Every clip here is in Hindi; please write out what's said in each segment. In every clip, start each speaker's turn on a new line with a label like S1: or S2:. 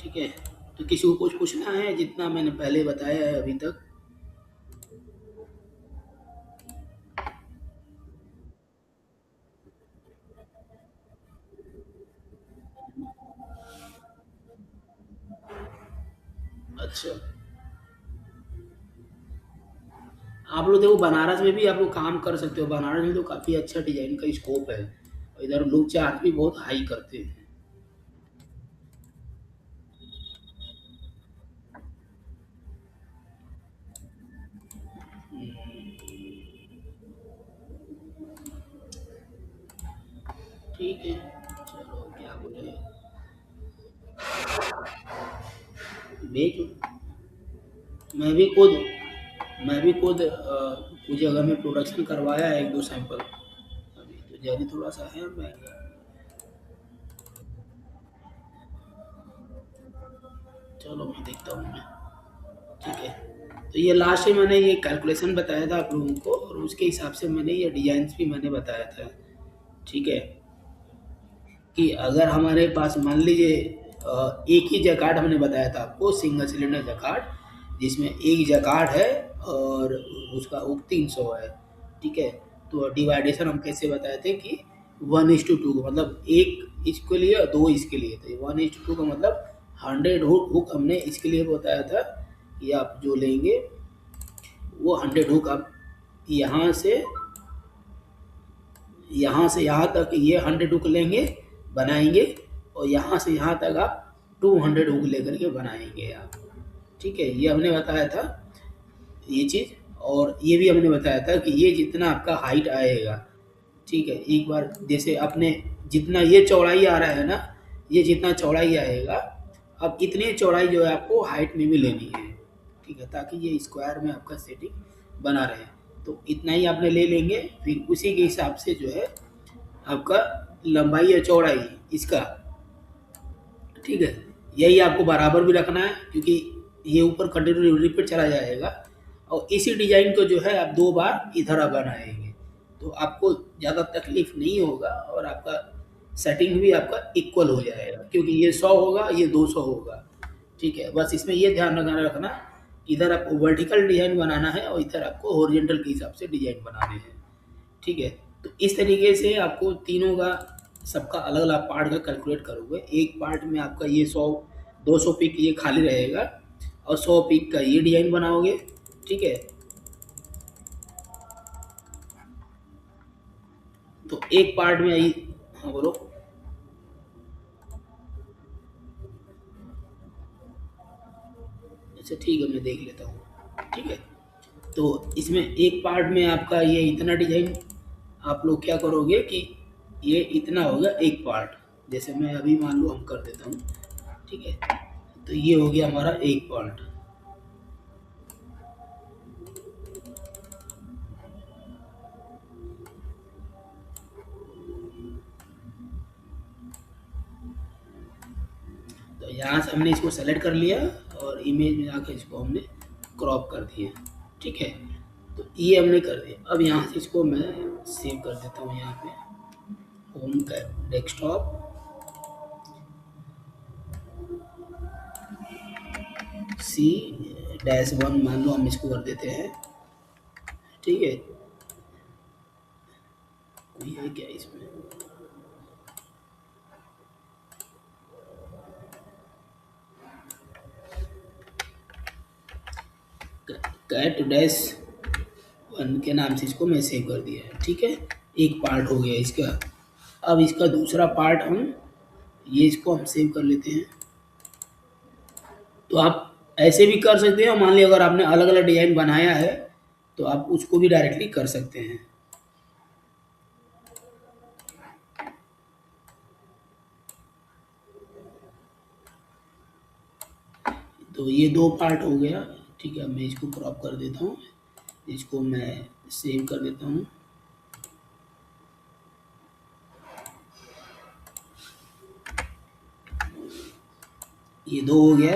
S1: ठीक है। तो किसी को कुछ पूछना है जितना मैंने पहले बताया है अभी तक? अच्छा, आप लोग देखो बनारस में भी आप लोग काम कर सकते हो। बनारस में तो काफ़ी अच्छा डिज़ाइन का स्कोप है। और इधर लोग चार्ज भी बहुत हाई करते हैं। ठीक है, चलो क्या बोले। भेजो। मैं भी खुद मैं भी खुद कुछ जगह में प्रोडक्शन करवाया है, 1-2 सैंपल। अभी तो जारी थोड़ा-सा है महँगा। चलो मैं देखता हूँ मैं। ठीक है। तो ये लास्ट में मैंने ये कैलकुलेशन बताया था आप लोगों को, और उसके हिसाब से मैंने ये डिज़ाइन्स भी मैंने बताया था। ठीक है। कि अगर हमारे पास मान लीजिए एक ही जैकार्ड हमने बताया था आपको, सिंगल सिलेंडर जैकार्ड, जिसमें एक जैकार्ड है और उसका हुक 300 है। ठीक है। तो डिवाइडेशन हम कैसे बताए थे कि 1:2 मतलब एक इसके लिए और दो इसके लिए। तो 1:2 का मतलब 100 हुक हमने इसके लिए बताया था कि आप जो लेंगे वो 100 हुक आप यहाँ से यहाँ तक ये 100 हुक लेंगे, बनाएंगे, और यहाँ से यहाँ तक आप 200 हुक लेकर के बनाएंगे आप। ठीक है। ये हमने बताया था ये चीज़। और ये भी हमने बताया था कि ये जितना आपका हाइट आएगा। ठीक है। एक बार जैसे अपने जितना ये चौड़ाई आ रहा है ना, ये जितना चौड़ाई आएगा, अब इतनी चौड़ाई जो है आपको हाइट में भी लेनी है। ठीक है। ताकि ये स्क्वायर में आपका सेटिंग बना रहे। तो इतना ही आपने ले लेंगे, फिर उसी के हिसाब से जो है आपका लंबाई या चौड़ाई इसका। ठीक है। यही आपको बराबर भी रखना है, क्योंकि ये ऊपर कंटिन्यू रिपीट चला जाएगा। और इसी डिजाइन को जो है आप 2 बार इधर आप बनाएंगे, तो आपको ज़्यादा तकलीफ नहीं होगा, और आपका सेटिंग भी आपका इक्वल हो जाएगा, क्योंकि ये 100 होगा, ये 200 होगा। ठीक है। बस इसमें ये ध्यान रखना, इधर आपको वर्टिकल डिजाइन बनाना है और इधर आपको हॉरिजॉन्टल के हिसाब से डिजाइन बनाने हैं। ठीक है। तो इस तरीके से आपको तीनों का सबका अलग अलग पार्ट का कैलकुलेट करोगे। एक पार्ट में आपका ये 100-200 पिक ये खाली रहेगा, और 100 पिक का ये डिजाइन बनाओगे। ठीक है। तो एक पार्ट में आई। हाँ बोलो। अच्छा ठीक है, मैं देख लेता हूँ। ठीक है। तो इसमें एक पार्ट में आपका ये इतना डिजाइन आप लोग क्या करोगे कि ये इतना होगा एक पार्ट। जैसे मैं अभी मान लो हम कर देता हूँ। ठीक है। तो ये हो गया हमारा एक पार्ट। तो यहाँ से हमने इसको सेलेक्ट कर लिया, और इमेज में आकर इसको हमने क्रॉप कर दिया। ठीक है। तो ये हमने कर दिया। अब यहाँ से इसको मैं सेव कर देता हूँ यहाँ पे, होम का डेस्कटॉप, C-1 मान लो हम इसको कर देते हैं। ठीक है। कोई है क्या इसमें? Cat-1 के नाम से इसको मैं सेव कर दिया है। ठीक है। एक पार्ट हो गया इसका। अब इसका दूसरा पार्ट हम ये इसको हम सेव कर लेते हैं। तो आप ऐसे भी कर सकते हैं, मान लिया अगर आपने अलग अलग डिजाइन बनाया है तो आप उसको भी डायरेक्टली कर सकते हैं। तो ये 2 पार्ट हो गया। ठीक है। मैं इसको क्रॉप कर देता हूँ, इसको मैं सेव कर देता हूँ। ये 2 हो गया।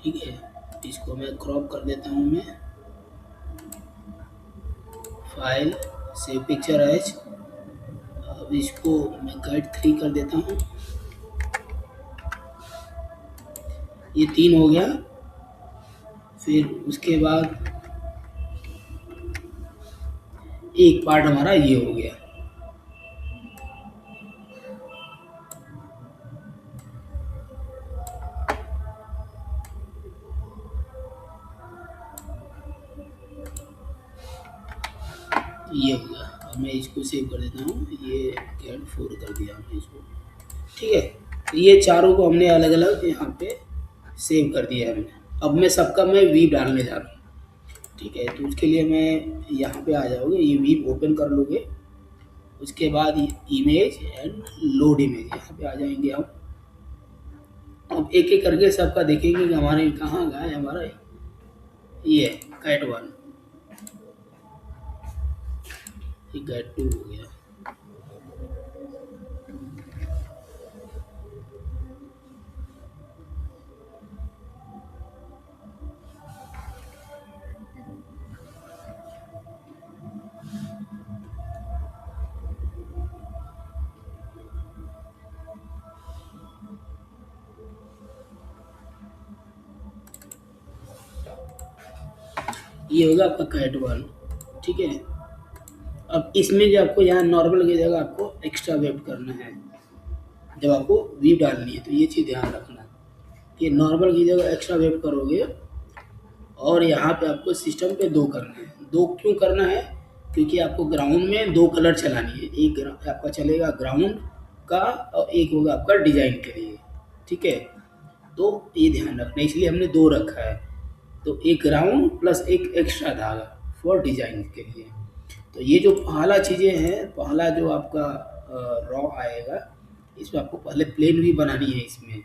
S1: ठीक है, इसको मैं क्रॉप कर देता हूँ मैं, फाइल सेव पिक्चर एज। अब इसको मैं गाइड 3 कर देता हूँ। ये 3 हो गया। फिर उसके बाद एक पार्ट हमारा ये हो गया। ये हो गया। अब मैं इसको सेव कर देता हूँ। ये कैट 4 कर दिया हमने इसको। ठीक है, तो ये चारों को हमने अलग अलग यहाँ पे सेव कर दिया है हमने। अब मैं सबका मैं वीव डालने जा रहा हूँ। ठीक है, तो उसके लिए मैं यहाँ पे आ जाओगे, ये वीव ओपन कर लोगे। उसके बाद इमेज एंड लोड इमेज यहाँ पे आ जाएंगे हम। अब एक एक करके सबका देखेंगे कि हमारे कहाँ गया है हमारा। ये कैट 1, ये कैट 2 हो गया। ये होगा आपका कैट 1। ठीक है, अब इसमें जो आपको यहाँ नॉर्मल की जगह आपको एक्स्ट्रा वेट करना है जब आपको वीव डालनी है, तो ये चीज़ ध्यान रखना कि नॉर्मल की जगह एक्स्ट्रा वेट करोगे। और यहाँ पे आपको सिस्टम पे 2 करना है। 2 क्यों करना है? क्योंकि आपको ग्राउंड में 2 कलर चलानी है। एक आपका चलेगा ग्राउंड का और एक होगा आपका डिजाइन के लिए। ठीक है, तो ये ध्यान रखना, इसलिए हमने 2 रखा है। तो एक ग्राउंड प्लस एक एक्स्ट्रा धागा फॉर डिजाइन के लिए। तो ये जो पहला चीज़ें हैं, पहला जो आपका रॉ आएगा, इसमें आपको पहले प्लेन भी बनानी है इसमें।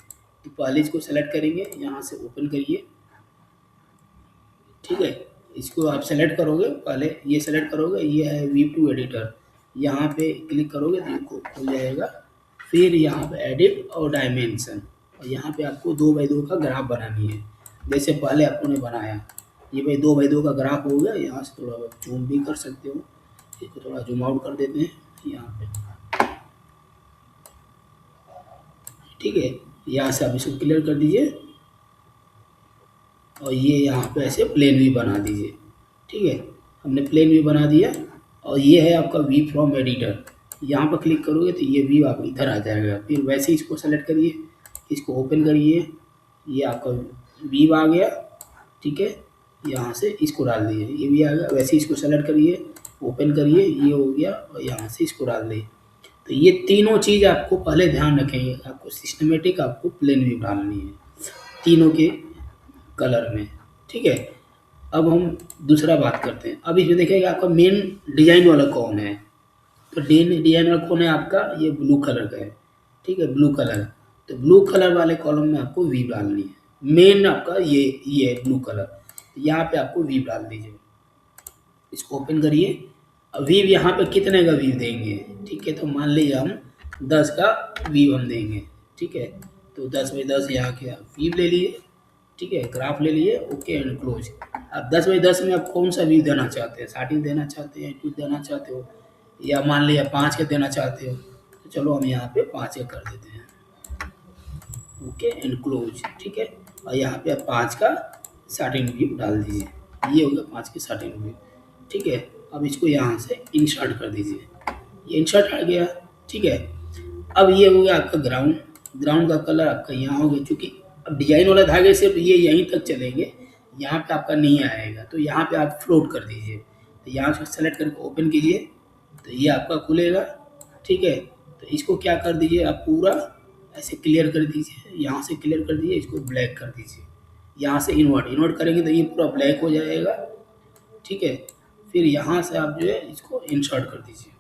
S1: तो पहले इसको सेलेक्ट करेंगे, यहाँ से ओपन करिए। ठीक है, इसको आप सेलेक्ट करोगे, पहले ये सेलेक्ट करोगे, ये है V2 एडिटर। यहाँ पे क्लिक करोगे तो ये खुल जाएगा। फिर यहाँ पे एडिट और डायमेंशन, और यहाँ पे आपको 2x2 का ग्राफ बनानी है, जैसे पहले आपने बनाया। ये भाई 2x2 का ग्राफ हो गया। यहाँ से थोड़ा जूम भी कर सकते हो, इसको थोड़ा जूम आउट कर देते हैं यहाँ पे। ठीक है, यहाँ से आप इसको क्लियर कर दीजिए और ये यहाँ पे ऐसे प्लेन भी बना दीजिए। ठीक है, हमने प्लेन भी बना दिया। और ये है आपका वी फ्रॉम एडिटर। यहाँ पर क्लिक करोगे तो ये व्यू आप इधर आ जाएगा। फिर वैसे ही इसको सेलेक्ट करिए, इसको ओपन करिए, ये आपका व्यू आ गया। ठीक है, यहाँ से इसको डाल दिए, ये भी आ गया। वैसे ही इसको सेलेक्ट करिए, ओपन करिए, ये हो गया, और यहाँ से इसको डाल दिए। तो ये तीनों चीज़ आपको पहले ध्यान रखेंगे, आपको सिस्टमेटिक आपको प्लेन व्यू डालनी है तीनों के कलर में। ठीक है, अब हम दूसरा बात करते हैं। अब इसमें देखेंगे आपका मेन डिजाइन वाला कौन है। तो डिजाइन वाला कौन है आपका, ये ब्लू कलर का है। ठीक है, ब्लू कलर। तो ब्लू कलर वाले कॉलम में आपको वी डालनी है। मेन आपका ये है ब्लू कलर, यहाँ पे आपको वी डाल दीजिए। इसको ओपन करिए। वीव यहाँ पे कितने का वीव देंगे? ठीक है, तो मान लीजिए हम 10 का वीव हम देंगे। ठीक है, तो 10x10 यहाँ के वीव ले लिए। ठीक है, ग्राफ ले लिए, ओके एंड क्लोज। अब 10x10 में आप कौन सा व्यू देना चाहते हैं? स्टार्टिंग देना चाहते हैं, टू देना चाहते हो, या मान लिया 5 का देना चाहते हो? तो चलो हम यहाँ पे 5 का कर देते हैं, ओके एंड क्लोज। ठीक है, और यहाँ पे आप 5 का स्टार्टिंग व्यू डाल दीजिए। ये हो गया 5 की स्टार्टिंग व्यू। ठीक है, अब इसको यहाँ से इंसर्ट कर दीजिए। ये इंसर्ट आ गया। ठीक है, अब ये हो गया आपका ग्राउंड। ग्राउंड का कलर आपका यहाँ हो गया, क्योंकि अब डिजाइन वाला धागे सिर्फ ये यहीं तक चलेंगे, यहाँ पे आपका नहीं आएगा। तो यहाँ पे आप फ्लोट कर दीजिए। तो यहाँ से सेलेक्ट करके ओपन कीजिए, तो ये आपका खुलेगा। ठीक है, तो इसको क्या कर दीजिए, आप पूरा ऐसे क्लियर कर दीजिए। यहाँ से क्लियर कर दीजिए, इसको ब्लैक कर दीजिए। यहाँ से इन्वर्ट करेंगे तो ये पूरा ब्लैक हो जाएगा। ठीक है, फिर यहाँ से आप जो है इसको इंसर्ट कर दीजिए।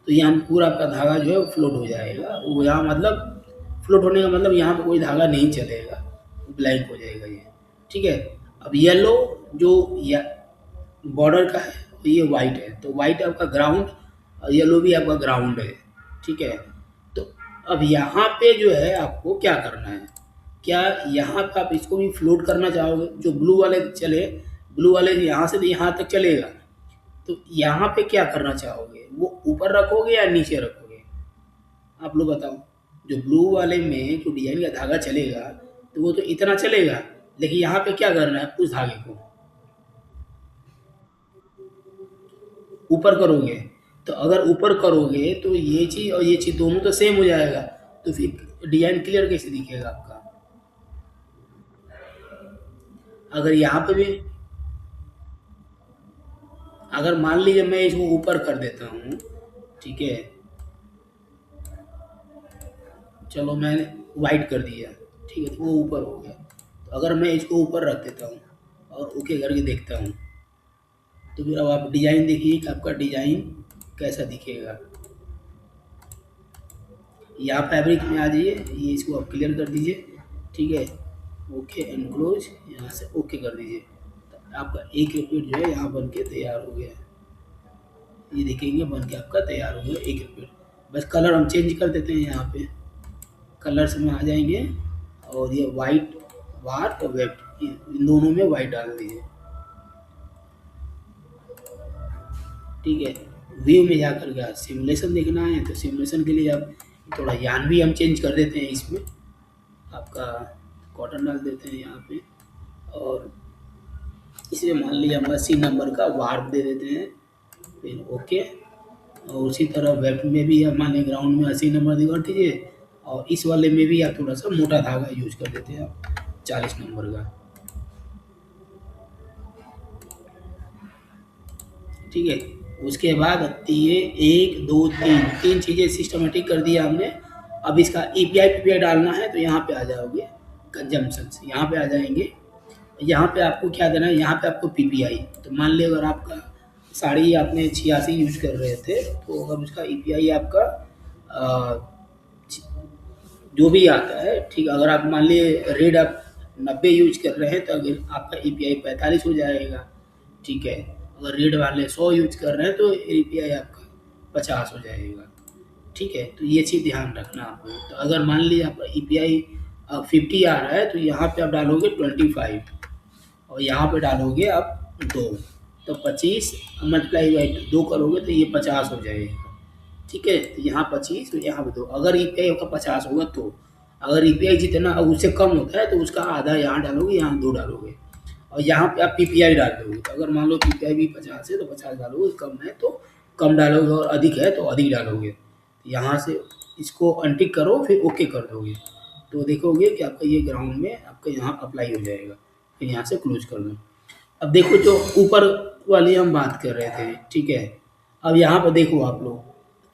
S1: तो यहाँ पूरा आपका धागा जो है वो फ्लोट हो जाएगा। वो यहाँ मतलब फ्लोट होने का मतलब यहाँ पे कोई धागा नहीं चलेगा, ब्लैंक हो जाएगा ये। ठीक है, अब येलो जो बॉर्डर का है ये वाइट है, तो वाइट आपका ग्राउंड और येलो भी आपका ग्राउंड है। ठीक है, तो अब यहाँ पे जो है आपको क्या करना है क्या यहाँ पे आप इसको भी फ्लोट करना चाहोगे? जो ब्लू वाले चले, ब्लू वाले यहाँ से यहाँ तक चलेगा, तो यहाँ पे क्या करना चाहोगे? वो ऊपर रखोगे या नीचे रखोगे? आप लोग बताओ। जो ब्लू वाले में जो डिजाइन का धागा चलेगा, तो वो तो इतना चलेगा, लेकिन यहाँ पे क्या करना है उस धागे को? ऊपर करोगे। तो अगर ऊपर करोगे तो ये चीज़ और ये चीज़ दोनों तो सेम हो जाएगा, तो फिर डिजाइन क्लियर कैसे दिखेगा आपका? अगर यहाँ पे भी, अगर मान लीजिए मैं इसको ऊपर कर देता हूँ, ठीक है, चलो मैंने वाइट कर दिया, ठीक है, तो वो ऊपर हो गया। तो अगर मैं इसको ऊपर रख देता हूँ और ओके करके देखता हूँ, तो फिर अब आप डिजाइन देखिए कि आपका डिजाइन कैसा दिखेगा। या फैब्रिक में आ जाइए, ये इसको आप क्लियर कर दीजिए, ठीक है, ओके एंड क्लोज, यहाँ से ओके कर दीजिए। तो आपका एक रिपीट जो है यहाँ बन के तैयार हो गया। ये देखेंगे बन के आपका तैयार हो गया एक रिपीट। बस कलर हम चेंज कर देते हैं, यहाँ पे कलर्स में आ जाएंगे और ये वाइट वार और वेब, इन दोनों में वाइट डाल दीजिए, ठीक है। व्यू में जाकर के सिमुलेशन देखना है तो सिमुलेशन के लिए आप थोड़ा यान भी हम चेंज कर देते हैं इसमें, आपका कॉटन डाल देते हैं यहाँ पे, और इसमें मान लीजिए हम 80 नंबर का वार्प दे देते हैं, फिर ओके। और उसी तरह वेब में भी आप मान लीजिए ग्राउंड में 80 नंबर दिखा दीजिए, और इस वाले में भी आप थोड़ा सा मोटा धागा यूज कर देते हैं आप 40 नंबर का, ठीक है। उसके बाद ये एक दो तीन तीन चीज़ें सिस्टमेटिक कर दिया हमने। अब इसका ईपीआई पीपीआई डालना है तो यहाँ पे आ जाओगे, कंजम्पशन यहाँ पे आ जाएंगे। यहाँ पे आपको क्या देना है, यहाँ पे आपको पीपीआई। तो मान लिया अगर आपका साड़ी आपने 86 यूज कर रहे थे, तो अगर उसका ईपीआई आपका जो भी आता है, ठीक है, अगर आप मान लिए रेड आप 90 यूज कर रहे हैं तो अगर आपका ईपीआई 45 हो जाएगा, ठीक है। अगर रेड वाले 100 यूज कर रहे हैं तो ईपीआई आपका 50 हो जाएगा, ठीक है। तो ये चीज़ ध्यान रखना आपको। तो अगर मान लीजिए आपका ईपीआई 50 आ रहा है तो यहाँ पे आप डालोगे 25, और यहाँ पे डालोगे आप 2, तो 25 मल्टीप्लाई बाई 2 करोगे तो ये 50 हो जाएगा, ठीक है। तो यहाँ 25 तो यहाँ पे 2, अगर ईपीआई का 50 होगा तो। अगर ईपीआई जितना उससे कम होता है तो उसका आधा यहाँ डालोगे, यहाँ 2 डालोगे, और यहाँ पे आप पीपीआई डाल दोगे। तो अगर मान लो पीपीआई भी 50 है तो 50 डालोगे, कम है तो कम डालोगे, और अधिक है तो अधिक डालोगे। यहाँ से इसको अनटिक करो फिर ओके कर दोगे, तो देखोगे कि आपका ये ग्राउंड में आपका यहाँ अप्लाई हो जाएगा। फिर यहाँ से क्लोज कर दो। अब देखो जो ऊपर वाली हम बात कर रहे थे, ठीक है। अब यहाँ पर देखो आप लोग,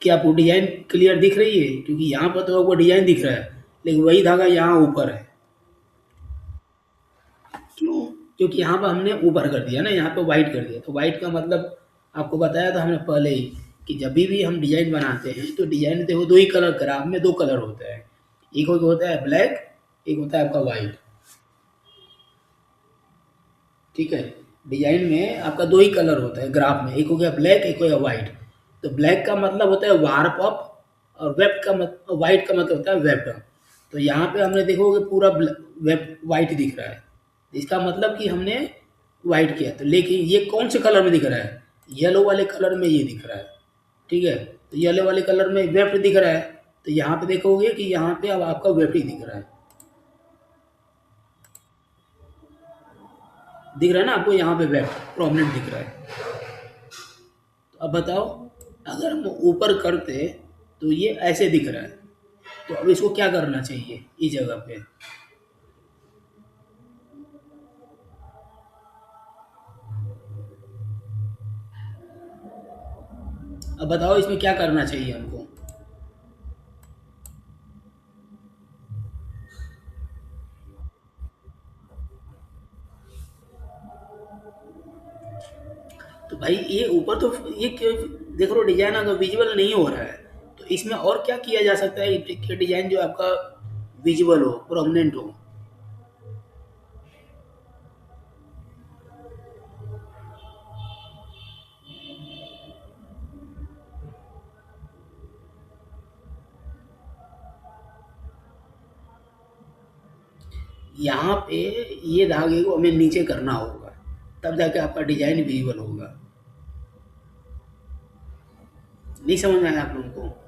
S1: क्या आपको डिजाइन क्लियर दिख रही है? क्योंकि यहाँ पर तो आपको डिजाइन दिख रहा है, लेकिन वही धागा यहाँ ऊपर है। क्यों? क्योंकि यहाँ पर हमने ऊपर कर दिया ना, यहाँ पे वाइट कर दिया। तो वाइट का मतलब आपको बताया था हमने पहले ही कि जब भी हम डिजाइन बनाते हैं तो डिजाइन देखो दो ही कलर, ग्राफ में दो कलर होता है, एक होता है ब्लैक, एक होता है आपका वाइट, ठीक है। डिजाइन में आपका दो ही कलर होता है ग्राफ में, एक हो गया ब्लैक, एक हो गया वाइट। तो ब्लैक का मतलब होता है वार्प अप, और वेब का मतलब, वाइट का मतलब होता है वेब डाउन। तो यहाँ पे हमने देखोगे पूरा वेब वाइट दिख रहा है, इसका मतलब कि हमने वाइट किया। तो लेकिन ये कौन से कलर में दिख रहा है? येलो वाले कलर में ये दिख रहा है, ठीक है। तो येलो वाले कलर में वेब दिख रहा है, तो यहाँ पे देखोगे कि यहाँ पे अब आपका वेब दिख रहा है, दिख रहा है ना आपको, यहाँ पे वेब प्रोमिनेंट दिख रहा है। तो अब बताओ, अगर हम ऊपर करते तो ये ऐसे दिख रहा है, तो अब इसको क्या करना चाहिए इस जगह पे? अब बताओ इसमें क्या करना चाहिए हमको? तो भाई ये ऊपर तो ये देख लो डिजाइन अगर विजुअल नहीं हो रहा है, तो इसमें और क्या किया जा सकता है कि डिजाइन जो आपका विजुअल हो, प्रोमिनेंट हो? यहाँ पे ये धागे को हमें नीचे करना होगा, तब जाके आपका डिजाइन विजिबल होगा। नहीं समझ में आया आप लोगों को?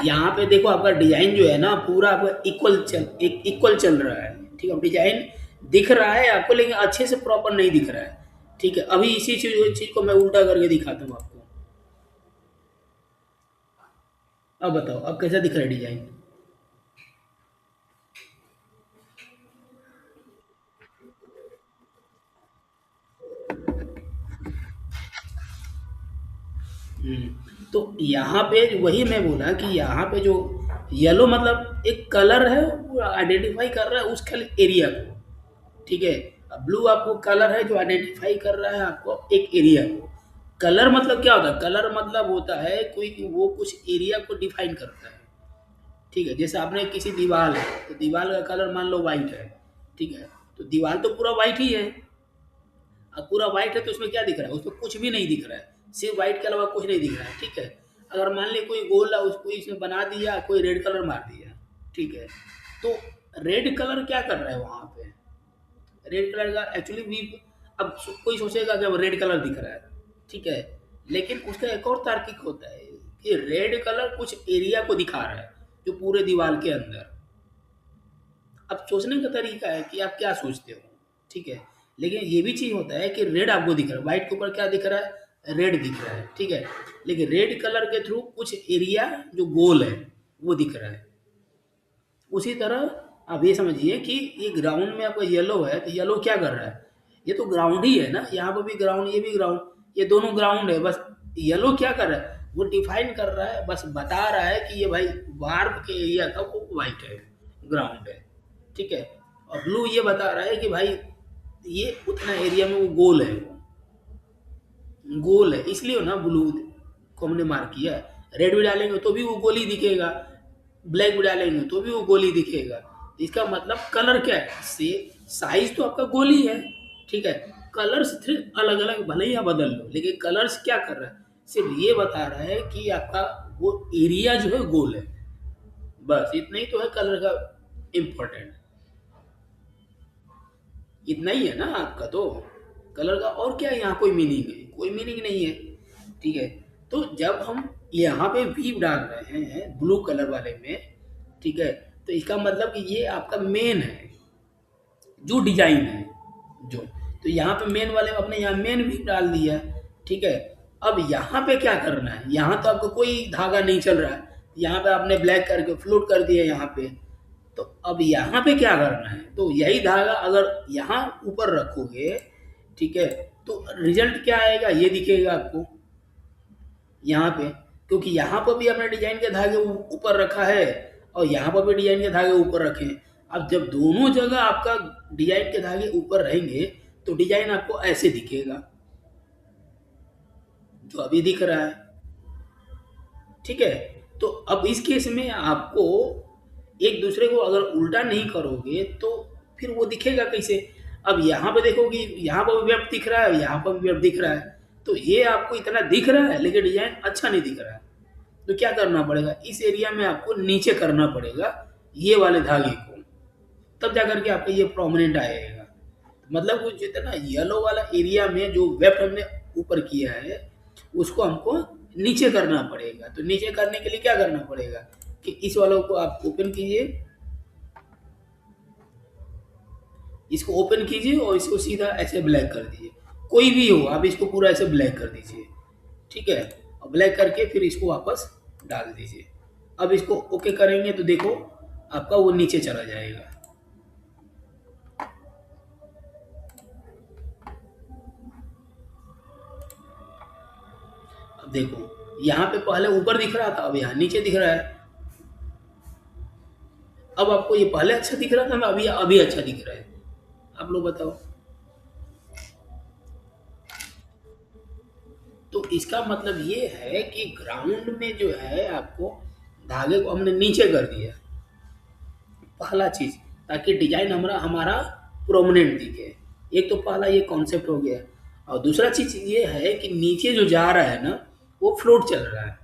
S1: यहाँ पे देखो आपका डिजाइन जो है ना पूरा आपका इक्वल चल रहा है। ठीक है, डिजाइन दिख रहा है आपको, लेकिन अच्छे से प्रॉपर नहीं दिख रहा है। ठीक है, अभी इसी चीज को मैं उल्टा करके दिखाता हूँ आपको। अब बताओ अब कैसा दिख रहा है डिजाइन? तो यहाँ पे वही मैं बोला कि यहाँ पे जो येलो मतलब एक कलर है, वो आइडेंटिफाई कर रहा है उस एरिया को। ठीक है, ब्लू आपको कलर है जो आइडेंटिफाई कर रहा है आपको एक एरिया को। कलर मतलब क्या होता है? कलर मतलब होता है कोई वो कुछ एरिया को डिफाइन करता है। ठीक है, जैसे आपने किसी दीवार है तो दीवार का कलर मान लो वाइट है। ठीक है, तो दीवार तो पूरा वाइट ही है। अब पूरा वाइट है तो उसमें क्या दिख रहा है? उसमें कुछ भी नहीं दिख रहा है, सिर्फ वाइट के अलावा कुछ नहीं दिख रहा है। ठीक है, अगर मान ली कोई गोल है उसको इसमें बना दिया, कोई रेड कलर मार दिया। ठीक है, तो रेड कलर क्या कर रहा है वहां पे? रेड कलर का एक्चुअली भी अब कोई सोचेगा कि अब रेड कलर दिख रहा है। ठीक है, लेकिन उसका एक और तार्किक होता है कि रेड कलर कुछ एरिया को दिखा रहा है जो पूरे दीवार के अंदर। अब सोचने का तरीका है कि आप क्या सोचते हो। ठीक है, लेकिन ये भी चीज होता है कि रेड आपको दिख रहा है, व्हाइट के ऊपर क्या दिख रहा है? रेड दिख रहा है। ठीक है, लेकिन रेड कलर के थ्रू कुछ एरिया जो गोल है वो दिख रहा है। उसी तरह आप ये समझिए कि ये ग्राउंड में आपका येलो है तो येलो क्या कर रहा है? ये तो ग्राउंड ही है ना, यहाँ पर भी ग्राउंड, ये भी ग्राउंड, ये दोनों ग्राउंड है। बस येलो क्या कर रहा है? वो डिफाइन कर रहा है, बस बता रहा है कि ये भाई वार्प के एरिया का वो वाइट है, ग्राउंड है। ठीक है, और ब्लू ये बता रहा है कि भाई ये उतना एरिया में वो गोल है, गोल है, इसलिए ना ब्लू को हमने मार्क किया है। रेड भी डालेंगे तो भी वो गोल ही दिखेगा, ब्लैक भी डालेंगे तो भी वो गोल ही दिखेगा। इसका मतलब कलर क्या है? से साइज तो आपका गोल ही है। ठीक है, कलर्स सिर्फ अलग अलग भले ही आप बदल लो, लेकिन कलर्स क्या कर रहा है? सिर्फ ये बता रहा है कि आपका वो एरिया जो है गोल है। बस इतना ही तो है कलर का इम्पोर्टेंट। इतना ही है ना आपका तो कलर का, और क्या है? यहाँ कोई मीनिंग है? कोई मीनिंग नहीं है। ठीक है, तो जब हम यहाँ पे वीव डाल रहे हैं ब्लू कलर वाले में, ठीक है, तो इसका मतलब कि ये आपका मेन है जो डिजाइन है जो, तो यहाँ पे मेन वाले में अपने यहाँ मेन वीव डाल दिया। ठीक है, अब यहाँ पे क्या करना है? यहाँ तो आपको कोई धागा नहीं चल रहा है, यहाँ पे आपने ब्लैक करके फ्लोट कर दिया यहाँ पे। तो अब यहाँ पे क्या करना है? तो यही धागा अगर यहाँ ऊपर रखोगे, ठीक है, तो रिजल्ट क्या आएगा ये दिखेगा आपको यहाँ पे, क्योंकि यहाँ पर भी आपने डिजाइन के धागे ऊपर रखा है और यहाँ पर भी डिजाइन के धागे ऊपर रखे हैं। अब जब दोनों जगह आपका डिजाइन के धागे ऊपर रहेंगे तो डिजाइन आपको ऐसे दिखेगा जो अभी दिख रहा है। ठीक है, तो अब इस केस में आपको एक दूसरे को अगर उल्टा नहीं करोगे तो फिर वो दिखेगा कैसे? अब यहाँ पे देखो कि यहाँ पर भी वेब दिख रहा है, यहाँ पर भी वेब दिख रहा है, तो ये आपको इतना दिख रहा है लेकिन डिजाइन अच्छा नहीं दिख रहा है। तो क्या करना पड़ेगा? इस एरिया में आपको नीचे करना पड़ेगा ये वाले धागे को, तब जाकर के आपका ये प्रोमिनेंट आएगा। मतलब वो जितना येलो वाला एरिया में जो वेब हमने ऊपर किया है उसको हमको नीचे करना पड़ेगा। तो नीचे करने के लिए क्या करना पड़ेगा कि इस वालों को आप ओपन कीजिए, इसको ओपन कीजिए और इसको सीधा ऐसे ब्लैक कर दीजिए। कोई भी हो आप इसको पूरा ऐसे ब्लैक कर दीजिए। ठीक है, और ब्लैक करके फिर इसको वापस डाल दीजिए। अब इसको ओके करेंगे तो देखो आपका वो नीचे चला जाएगा। अब देखो यहाँ पे पहले ऊपर दिख रहा था, अब यहाँ नीचे दिख रहा है। अब आपको ये पहले अच्छा दिख रहा था ना, अभी अभी अच्छा दिख रहा है? आप लोग बताओ। तो इसका मतलब ये है कि ग्राउंड में जो है आपको धागे को हमने नीचे कर दिया, पहला चीज, ताकि डिजाइन हमारा हमारा प्रोमिनेंट दिखे। एक तो पहला ये कॉन्सेप्ट हो गया, और दूसरा चीज ये है कि नीचे जो जा रहा है ना वो फ्लोट चल रहा है।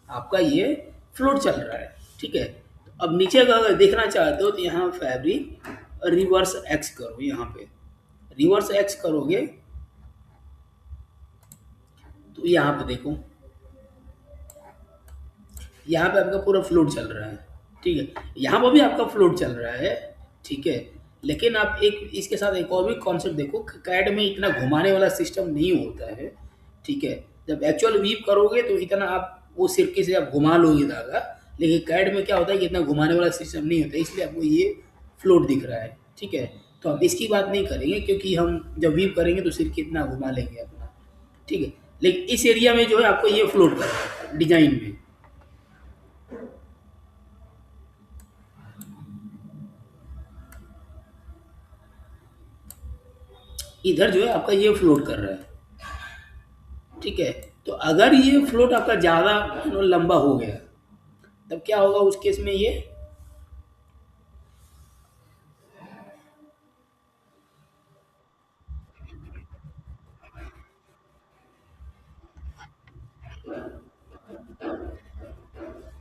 S1: आपका ये फ्लोट चल रहा है। ठीक है, तो अब नीचे का अगर देखना चाहते हो तो यहाँ फैब्रिक रिवर्स एक्स करो, यहाँ पे रिवर्स एक्स करोगे तो यहाँ पे देखो, यहाँ पे आपका पूरा फ्लोट चल रहा है। ठीक है, यहाँ पर भी आपका फ्लोट चल रहा है। ठीक है, लेकिन आप एक इसके साथ एक और भी कॉन्सेप्ट देखो, कैड में इतना घुमाने वाला सिस्टम नहीं होता है। ठीक है, जब एक्चुअल वीव करोगे तो इतना आप वो सिरके से आप घुमा लोगे धागा, लेकिन कैड में क्या होता है कि इतना घुमाने वाला सिस्टम नहीं होता है, इसलिए आपको ये फ्लोट दिख रहा है। ठीक है, तो हम इसकी बात नहीं करेंगे क्योंकि हम जब वीव करेंगे तो सिरके इतना घुमा लेंगे अपना। ठीक है, लेकिन इस एरिया में जो है आपको ये फ्लोट करना है डिजाइन में। इधर जो है आपका ये फ्लोट कर रहा है। ठीक है, तो अगर ये फ्लोट आपका ज़्यादा लंबा हो गया तब क्या होगा उस केस में ये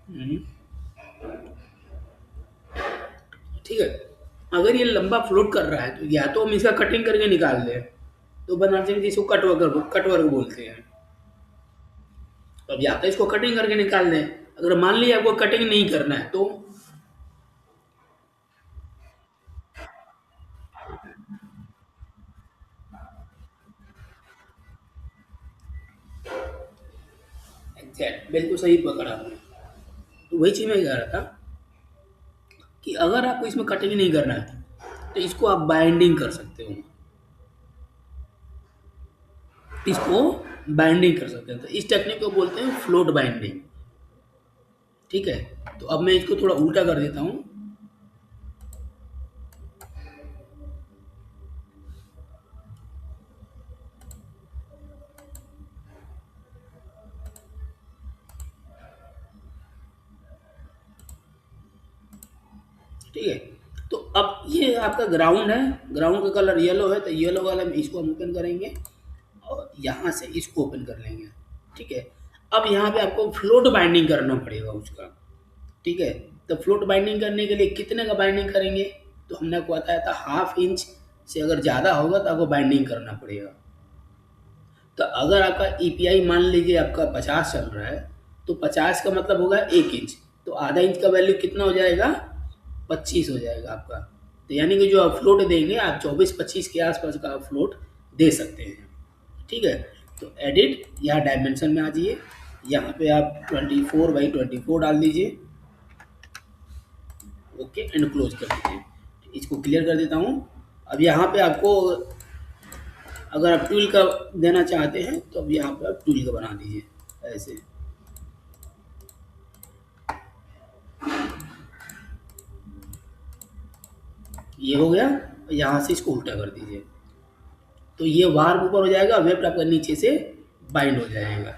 S1: हम्म, ठीक है, अगर ये लंबा फ्लोट कर रहा है तो या तो हम इसका कटिंग करके निकाल दें, तो बनारसी में जिसको कट वर्क बोलते हैं। अब या तो इसको कटिंग करके निकाल दें, अगर मान लीजिए आपको कटिंग नहीं करना है तो एग्जैक्ट बिल्कुल सही पकड़ा आपने। तो वही चीज़ मैं कह रहा था कि अगर आपको इसमें कटिंग नहीं करना है तो इसको आप बाइंडिंग कर सकते हो, इसको बाइंडिंग कर सकते हैं, तो इस टेक्निक को बोलते हैं फ्लोट बाइंडिंग। ठीक है, तो अब मैं इसको थोड़ा उल्टा कर देता हूँ। ठीक है, तो अब ये आपका ग्राउंड है, ग्राउंड का कलर येलो है, तो येलो वाला में इसको हम ओपन करेंगे और यहाँ से इसको ओपन कर लेंगे। ठीक है, अब यहाँ पे आपको फ्लोट बाइंडिंग करना पड़ेगा उसका। ठीक है, तो फ्लोट बाइंडिंग करने के लिए कितने का बाइंडिंग करेंगे, तो हमने आपको बताया था 1/2 इंच से अगर ज़्यादा होगा तो आपको बाइंडिंग करना पड़ेगा। तो अगर आपका ईपीआई मान लीजिए आपका 50 चल रहा है, तो 50 का मतलब होगा 1 इंच, तो आधा इंच का वैल्यू कितना हो जाएगा, 25 हो जाएगा आपका। तो यानी कि जो आप फ्लोट देंगे आप 24-25 के आसपास का आप फ्लोट दे सकते हैं। ठीक है, तो एडिट यहाँ डायमेंशन में आ जाइए, यहाँ पे आप 24/24 डाल दीजिए। ओके एंड क्लोज कर दीजिए। इसको क्लियर कर देता हूँ। अब यहाँ पे आपको अगर आप ट्यूल का देना चाहते हैं तो अब यहाँ पे आप ट्यूल का बना दीजिए ऐसे। ये हो गया, यहाँ से इसको उल्टा कर दीजिए, तो ये वार ऊपर हो जाएगा, वेब आपका नीचे से बाइंड हो जाएगा।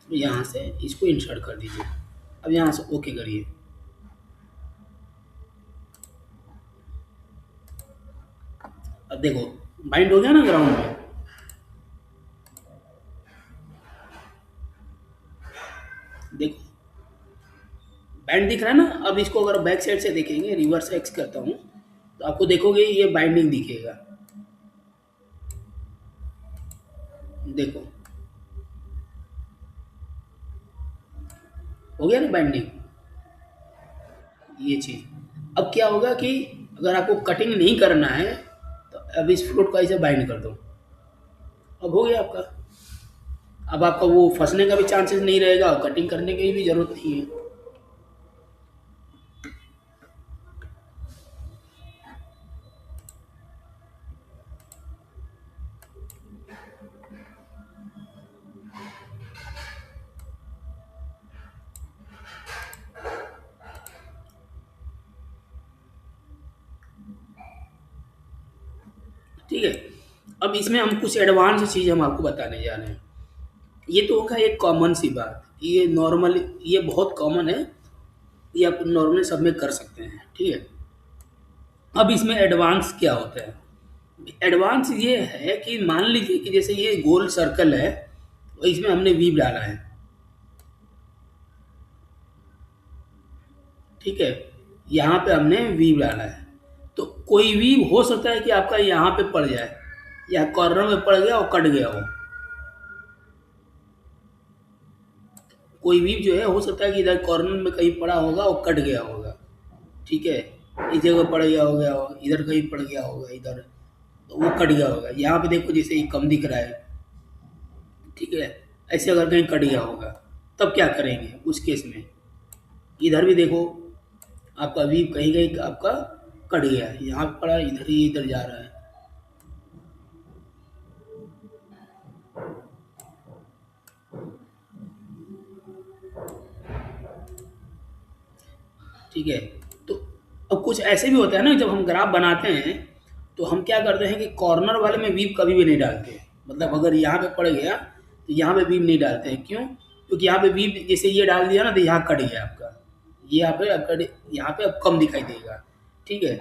S1: तो यहाँ से इसको इंसर्ट कर दीजिए। अब यहाँ से ओके करिए। अब देखो बाइंड हो गया ना ग्राउंड में। देखो बैंड दिख रहा है ना। अब इसको अगर बैक साइड से देखेंगे, रिवर्स एक्स करता हूँ, तो आपको देखोगे ये बाइंडिंग दिखेगा। देखो हो गया ना बाइंडिंग, ये चीज़। अब क्या होगा कि अगर आपको कटिंग नहीं करना है तो अब इस फ्लोट को ऐसे बाइंड कर दो, अब हो गया आपका। अब आपका वो फंसने का भी चांसेस नहीं रहेगा और कटिंग करने की भी जरूरत नहीं है। ठीक है, अब इसमें हम कुछ एडवांस चीज़ हम आपको बताने जा रहे हैं। ये तो होगा एक कॉमन सी बात, ये नॉर्मल, ये बहुत कॉमन है, ये आप नॉर्मली सब में कर सकते हैं। ठीक है, अब इसमें एडवांस क्या होता है। एडवांस ये है कि मान लीजिए कि जैसे ये गोल सर्कल है और इसमें हमने वीव डाला है। ठीक है, यहाँ पे हमने वीव डाला है। तो कोई वीव हो सकता है कि आपका यहाँ पे पड़ जाए या कॉर्नर में पड़ गया और कट गया हो। कोई वीव जो है हो सकता है कि इधर कॉर्नर में कहीं पड़ा होगा और कट गया होगा। ठीक है, इस जगह पड़ गया हो गया हो, इधर कहीं पड़ गया होगा इधर, तो वो कट गया होगा। यहाँ पे देखो जैसे ये कम दिख रहा है, ठीक है, ऐसे अगर कहीं कट गया होगा तब क्या करेंगे उस केस में। इधर भी देखो आपका वीव कहीं कहीं आपका कट गया है, यहाँ पे पड़ा इधर ही इधर जा रहा है। ठीक है, तो अब कुछ ऐसे भी होता है ना, जब हम ग्राफ बनाते हैं तो हम क्या करते हैं कि कॉर्नर वाले में वीव कभी भी नहीं डालते। मतलब अगर यहाँ पे पड़ गया तो यहाँ पे वीव नहीं डालते हैं। क्यों? क्योंकि यहाँ पे वीव जैसे ये डाल दिया ना तो यहाँ कट गया आपका, ये यहाँ पे आपका यहाँ पे अब कम दिखाई देगा। ठीक है,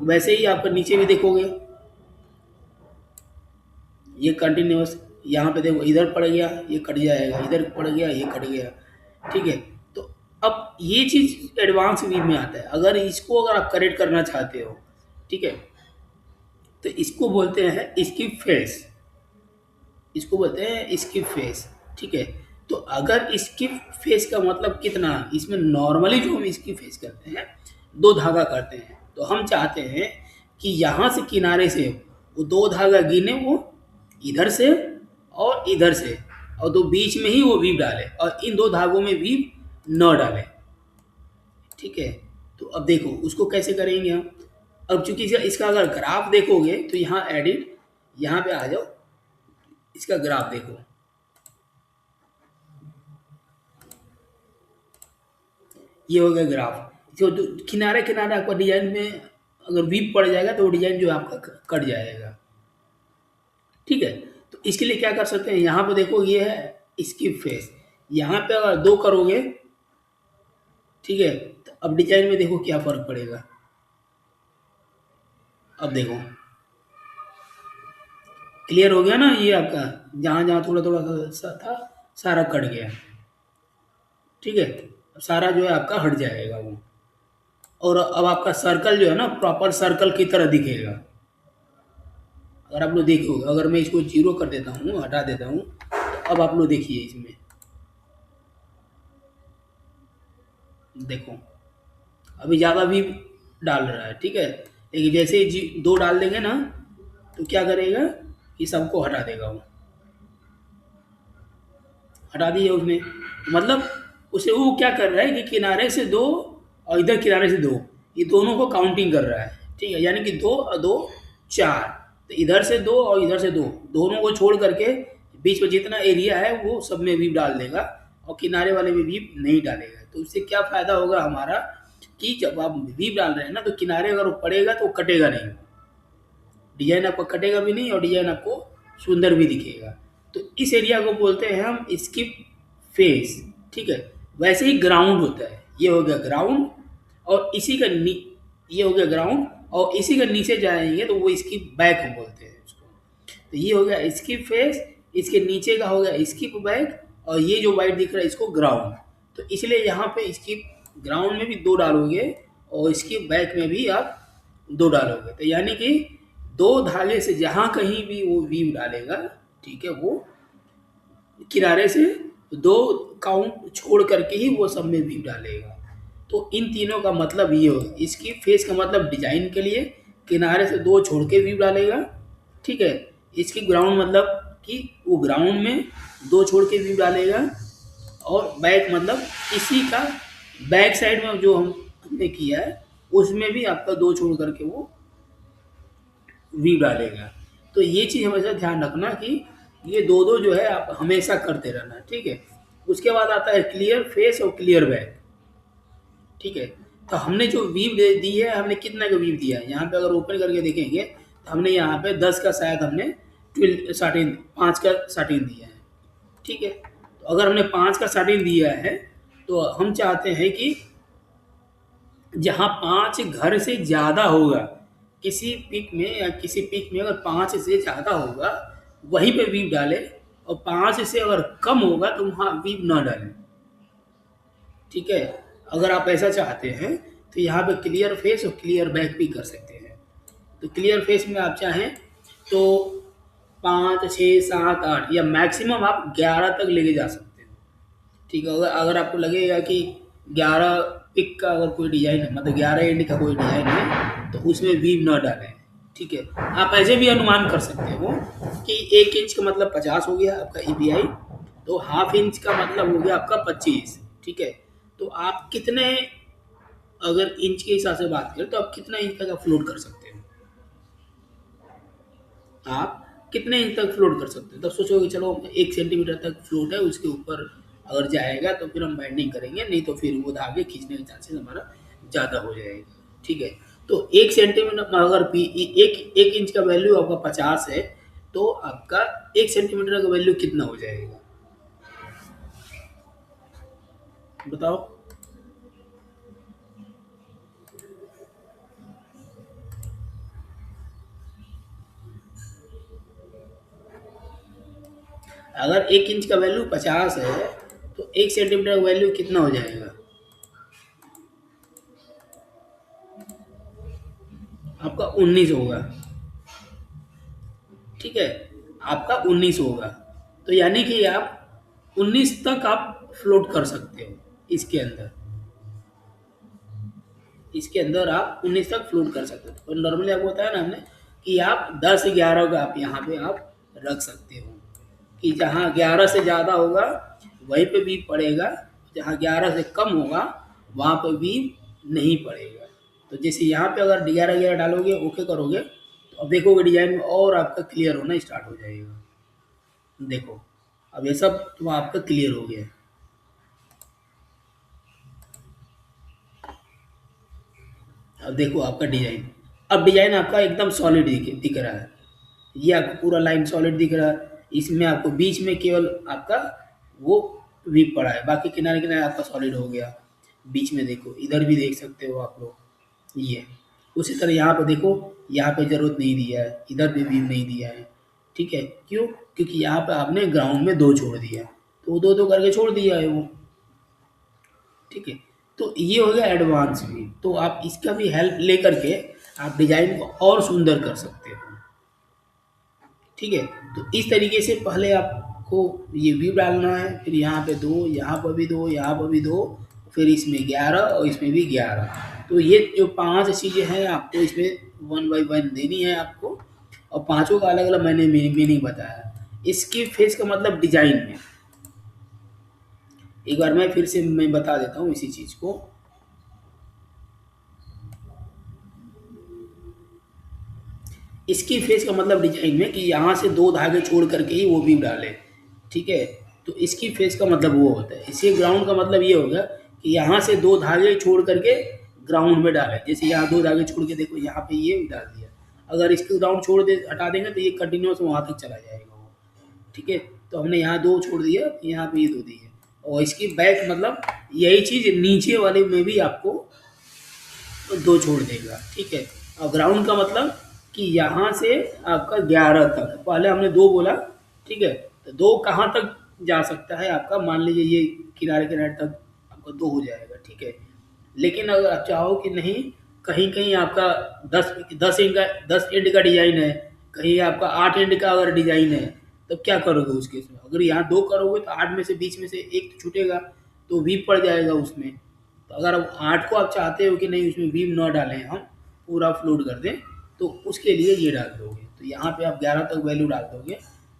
S1: वैसे ही आपका नीचे भी देखोगे ये कंटिन्यूस, यहाँ पे देखो इधर पड़ गया ये कट जाएगा, इधर पड़ गया ये कट गया। ठीक है, तो अब ये चीज़ एडवांस वीव में आता है। अगर इसको अगर आप करेक्ट करना चाहते हो, ठीक है, तो इसको बोलते हैं स्किप फेस, इसको बोलते हैं स्किप फेस। ठीक है, तो अगर स्किप फेस का मतलब कितना, इसमें नॉर्मली जो हम स्किप फेस करते हैं 2 धागा करते हैं, तो हम चाहते हैं कि यहाँ से किनारे से वो 2 धागा गिने, वो इधर से और इधर से, और दो बीच में ही वो वीव डाले और इन 2 धागों में वीव न डाले। ठीक है, तो अब देखो उसको कैसे करेंगे हम। अब चूंकि इसका अगर ग्राफ देखोगे तो यहाँ एडिट, यहाँ पे आ जाओ, इसका ग्राफ देखो। ये हो गया ग्राफ। जो किनारे किनारे आपका डिजाइन में अगर वीप पड़ जाएगा तो वो डिजाइन जो है आपका कट जाएगा। ठीक है, तो इसके लिए क्या कर सकते हैं, यहाँ पे देखो ये है स्किप फेस, यहाँ पे अगर 2 करोगे, ठीक है, तो अब डिजाइन में देखो क्या फर्क पड़ेगा। अब देखो क्लियर हो गया ना, ये आपका जहाँ जहाँ थोड़ा थोड़ा सा था सारा कट गया। ठीक है, अब सारा जो है आपका हट जाएगा वो, और अब आपका सर्कल जो है ना प्रॉपर सर्कल की तरह दिखेगा। अगर आप लोग देखोगे, अगर मैं इसको 0 कर देता हूँ, हटा देता हूँ, तो अब आप लोग देखिए इसमें देखो अभी ज़्यादा भी डाल रहा है। ठीक है, लेकिन जैसे ही 2 डाल देंगे ना तो क्या करेगा कि सबको हटा देगा, वो हटा दिया उसने। मतलब उसे वो क्या कर रहा है कि किनारे से 2 और इधर किनारे से 2, ये दोनों को काउंटिंग कर रहा है। ठीक है, यानी कि 2 और 2 4, तो इधर से 2 और इधर से 2, दोनों को छोड़ करके बीच में जितना एरिया है वो सब में वीव डाल देगा और किनारे वाले में वीव नहीं डालेगा। तो उससे क्या फ़ायदा होगा हमारा कि जब आप वीव डाल रहे हैं ना तो किनारे अगर वो पड़ेगा तो वो कटेगा नहीं, डिजाइन आपका कटेगा भी नहीं और डिजाइन आपको सुंदर भी दिखेगा। तो इस एरिया को बोलते हैं हम स्किप फेस। ठीक है, वैसे ही ग्राउंड होता है, ये हो गया ग्राउंड, और इसी का ये हो गया ग्राउंड, और इसी का नीचे जाएंगे तो वो स्किप बैक बोलते हैं उसको। तो ये हो गया स्किप फेस, इसके नीचे का हो गया स्किप बैक, और ये जो वाइट दिख रहा है इसको ग्राउंड। तो इसलिए यहाँ पे स्किप ग्राउंड में भी 2 डालोगे और स्किप बैक में भी आप 2 डालोगे, तो यानी कि 2 धागे से जहाँ कहीं भी वो वीव डालेगा, ठीक है, वो किनारे से 2 काउंट छोड़ करके ही वो सब में वीव डालेगा। तो इन तीनों का मतलब ये हो, इसकी फेस का मतलब डिजाइन के लिए किनारे से 2 छोड़ के वीव डालेगा। ठीक है, इसकी ग्राउंड मतलब कि वो ग्राउंड में 2 छोड़ के वीव डालेगा, और बैक मतलब इसी का बैक साइड में जो हमने किया है उसमें भी आपका 2 छोड़ करके वो वीव डालेगा। तो ये चीज़ हमेशा ध्यान रखना कि ये 2 जो है आप हमेशा करते रहना। ठीक है, उसके बाद आता है क्लियर फेस और क्लियर बैक। ठीक है, तो हमने जो वीव दी है, हमने कितना का वीव दिया है, यहाँ पे अगर ओपन करके देखेंगे तो हमने यहाँ पे 10 का शायद हमने 12 13 5 का 13 दिया है। ठीक है, तो अगर हमने 5 का 13 दिया है तो हम चाहते हैं कि जहाँ 5 घर से ज़्यादा होगा, किसी पिक में या किसी पिक में अगर 5 से ज़्यादा होगा वहीं पे वीव डाले, और 5 से अगर कम होगा तो वहाँ वीव ना डालें। ठीक है, अगर आप ऐसा चाहते हैं तो यहाँ पे क्लियर फेस और क्लियर बैक भी कर सकते हैं। तो क्लियर फेस में आप चाहें तो 5, 6, 7, 8 या मैक्सिमम आप 11 तक लेके जा सकते हो। ठीक है, अगर अगर आपको लगेगा कि 11 पिक का अगर कोई डिज़ाइन है, मतलब 11 एंड का कोई डिज़ाइन है, तो उसमें वीव न डालें। ठीक है, आप ऐसे भी अनुमान कर सकते हो कि 1 इंच का मतलब 50 हो गया आपका ईपीआई, तो हाफ इंच का मतलब हो गया आपका 25। ठीक है, तो आप कितने, अगर इंच के हिसाब से बात करें तो आप कितना इंच तक आप फ्लोट कर सकते हो, आप कितने इंच तक फ्लोट कर सकते हो। तब सोचोगे चलो 1 सेंटीमीटर तक फ्लोट है, उसके ऊपर अगर जाएगा तो फिर हम बाइंडिंग करेंगे, नहीं तो फिर वो धागे खींचने के चांसेस हमारा ज़्यादा हो जाएगा। ठीक है, तो 1 सेंटीमीटर में अगर एक इंच का वैल्यू आपका 50 है, तो आपका 1 सेंटीमीटर का वैल्यू कितना हो जाएगा बताओ। अगर 1 इंच का वैल्यू 50 है तो 1 सेंटीमीटर का वैल्यू कितना हो जाएगा आपका 19 होगा। ठीक है, आपका 19 होगा, तो यानी कि आप 19 तक आप फ्लोट कर सकते हो इसके अंदर। इसके अंदर आप 19 तक फ्लोट कर सकते हो। तो नॉर्मली आपको बताया ना हमने कि आप 10-11 का आप यहाँ पे आप रख सकते हो, कि जहाँ 11 से ज़्यादा होगा वहीं पे बीप पड़ेगा, जहाँ 11 से कम होगा वहाँ पे बीप नहीं पड़ेगा। तो जैसे यहाँ पे अगर 11-11 डालोगे, ओके करोगे, तो अब देखोगे डिजाइन में और आपका क्लियर होना स्टार्ट हो जाएगा। देखो, अब ये सब तो आपका क्लियर हो गया। अब देखो आपका डिजाइन, अब डिजाइन आपका एकदम सॉलिड दिख रहा है। ये आपको पूरा लाइन सॉलिड दिख रहा है, इसमें आपको बीच में केवल आपका वो वीप पड़ा है, बाकी किनारे किनारे आपका सॉलिड हो गया। बीच में देखो, इधर भी देख सकते हो आप लोग ये। उसी तरह यहाँ पे देखो, यहाँ पे जरूरत नहीं दिया है, इधर भी वीप नहीं दिया है। ठीक है, क्यों? क्योंकि यहाँ पे आपने ग्राउंड में 2 छोड़ दिया, तो 2-2 करके छोड़ दिया है वो। ठीक है, तो ये हो गया एडवांस भी, तो आप इसका भी हेल्प लेकर के आप डिजाइन को और सुंदर कर सकते हो। ठीक है, तो इस तरीके से पहले आपको ये व्यू डालना है, फिर यहाँ पे 2, यहाँ पर भी 2, यहाँ पर भी 2, फिर इसमें 11 और इसमें भी 11। तो ये जो 5 चीज़ें हैं आपको इसमें 1 बाई 1 देनी है आपको, और पाँचों का अलग अलग मैंने मीनिंग बताया। इसकी फेस का मतलब डिजाइन में एक बार मैं फिर से मैं बता देता हूँ इसी चीज़ को। इसकी फेस का मतलब डिजाइन में कि यहाँ से 2 धागे छोड़ करके ही वो बीम डाले। ठीक है, तो इसकी फेस का मतलब वो होता है। इसी ग्राउंड का मतलब ये होगा कि यहाँ से 2 धागे छोड़ करके ग्राउंड में डाले। जैसे यहाँ 2 धागे छोड़ के देखो, यहाँ पे ये डाल दिया, अगर इसके ग्राउंड छोड़ दे हटा देंगे तो ये कंटिन्यूस वहाँ तक चला जाएगा वो। ठीक है, तो हमने यहाँ 2 छोड़ दिया, यहाँ पे ये 2 दिए, और इसकी बैक मतलब यही चीज़ नीचे वाले में भी आपको 2 छोड़ देगा। ठीक है, और ग्राउंड का मतलब कि यहाँ से आपका 11 तक, पहले हमने 2 बोला। ठीक है, तो 2 कहाँ तक जा सकता है आपका, मान लीजिए ये किनारे किनारे तक आपका 2 हो जाएगा। ठीक है, लेकिन अगर आप चाहो कि नहीं, कहीं कहीं आपका 10 एंड का डिजाइन है, कहीं आपका 8 एंड का अगर डिजाइन है, तो क्या करोगे उस केस में? अगर यहाँ 2 करोगे तो 8 में से बीच में से एक तो छूटेगा, तो वी पड़ जाएगा उसमें। तो अगर आप 8 को आप चाहते हो कि नहीं उसमें बीम न डालें, हम पूरा फ्लोट कर दें, तो उसके लिए ये डाल दोगे। तो यहाँ पे आप 11 तक वैल्यू डाल दोगे,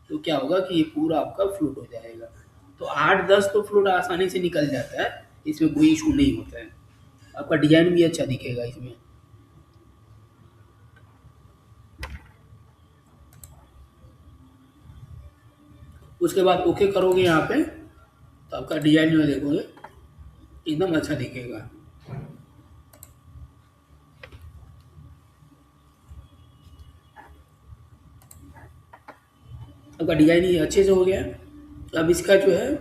S1: तो क्या होगा कि ये पूरा आपका फ्लोट हो जाएगा। तो 8-10 तो फ्लोट आसानी से निकल जाता है, इसमें कोई इशू नहीं होता है। आपका डिजाइन भी अच्छा दिखेगा इसमें। उसके बाद ओके करोगे यहाँ पे, तो आपका डिजाइन जो है देखोगे एकदम अच्छा दिखेगा। आपका डिजाइन ये अच्छे से हो गया। अब इसका जो है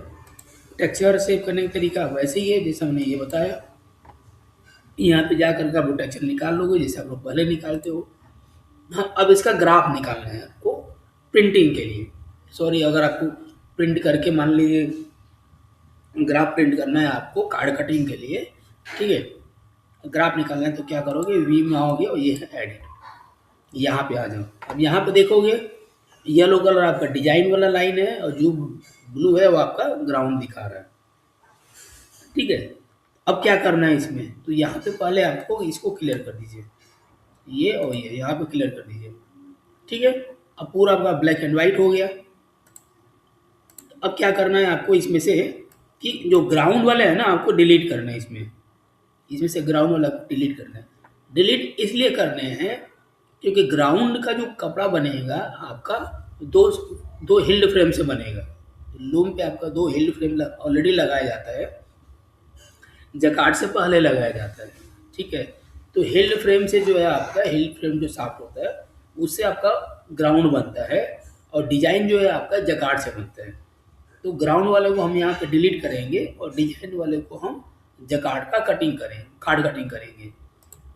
S1: टेक्सचर सेव करने का तरीका वैसे ही है जैसे हमने ये बताया। यहाँ पे जा करके आप वो टेक्सचर निकाल लोगे जैसे आप लोग पहले निकालते हो। हाँ, अब इसका ग्राफ निकालना है आपको प्रिंटिंग के लिए। सॉरी, अगर आपको प्रिंट करके मान लीजिए ग्राफ प्रिंट करना है आपको कार्ड कटिंग के लिए, ठीक है। ग्राफ निकालना है तो क्या करोगे, वी में आओगे और ये है एडिट, यहाँ पे आ जाओ। अब यहाँ पे देखोगे येलो कलर आपका डिजाइन वाला लाइन है और जो ब्लू है वो आपका ग्राउंड दिखा रहा है। ठीक है। अब क्या करना है इसमें, तो यहाँ पे पहले आपको इसको क्लियर कर दीजिए, ये और ये यहाँ पे क्लियर कर दीजिए। ठीक है। अब पूरा आपका ब्लैक एंड व्हाइट हो गया। अब क्या करना है आपको इसमें से, कि जो ग्राउंड वाले हैं ना आपको डिलीट करना है, इसमें इसमें से ग्राउंड वाला डिलीट करना है। डिलीट इसलिए करने हैं क्योंकि ग्राउंड का जो कपड़ा बनेगा आपका दो दो हिल्ड फ्रेम से बनेगा। लूम पे आपका दो हिल्ड फ्रेम ऑलरेडी लगाया जाता है, जकार्ड से पहले लगाया जाता है। ठीक है। तो हिल्ड फ्रेम से जो है आपका हिल्ड फ्रेम जो साफ होता है उससे आपका ग्राउंड बनता है, और डिजाइन जो है आपका जकार्ड से बनता है। तो ग्राउंड वाले को हम यहाँ पे डिलीट करेंगे और डिजाइन वाले को हम जकार्ड का कटिंग करेंगे, कार्ड कटिंग करेंगे।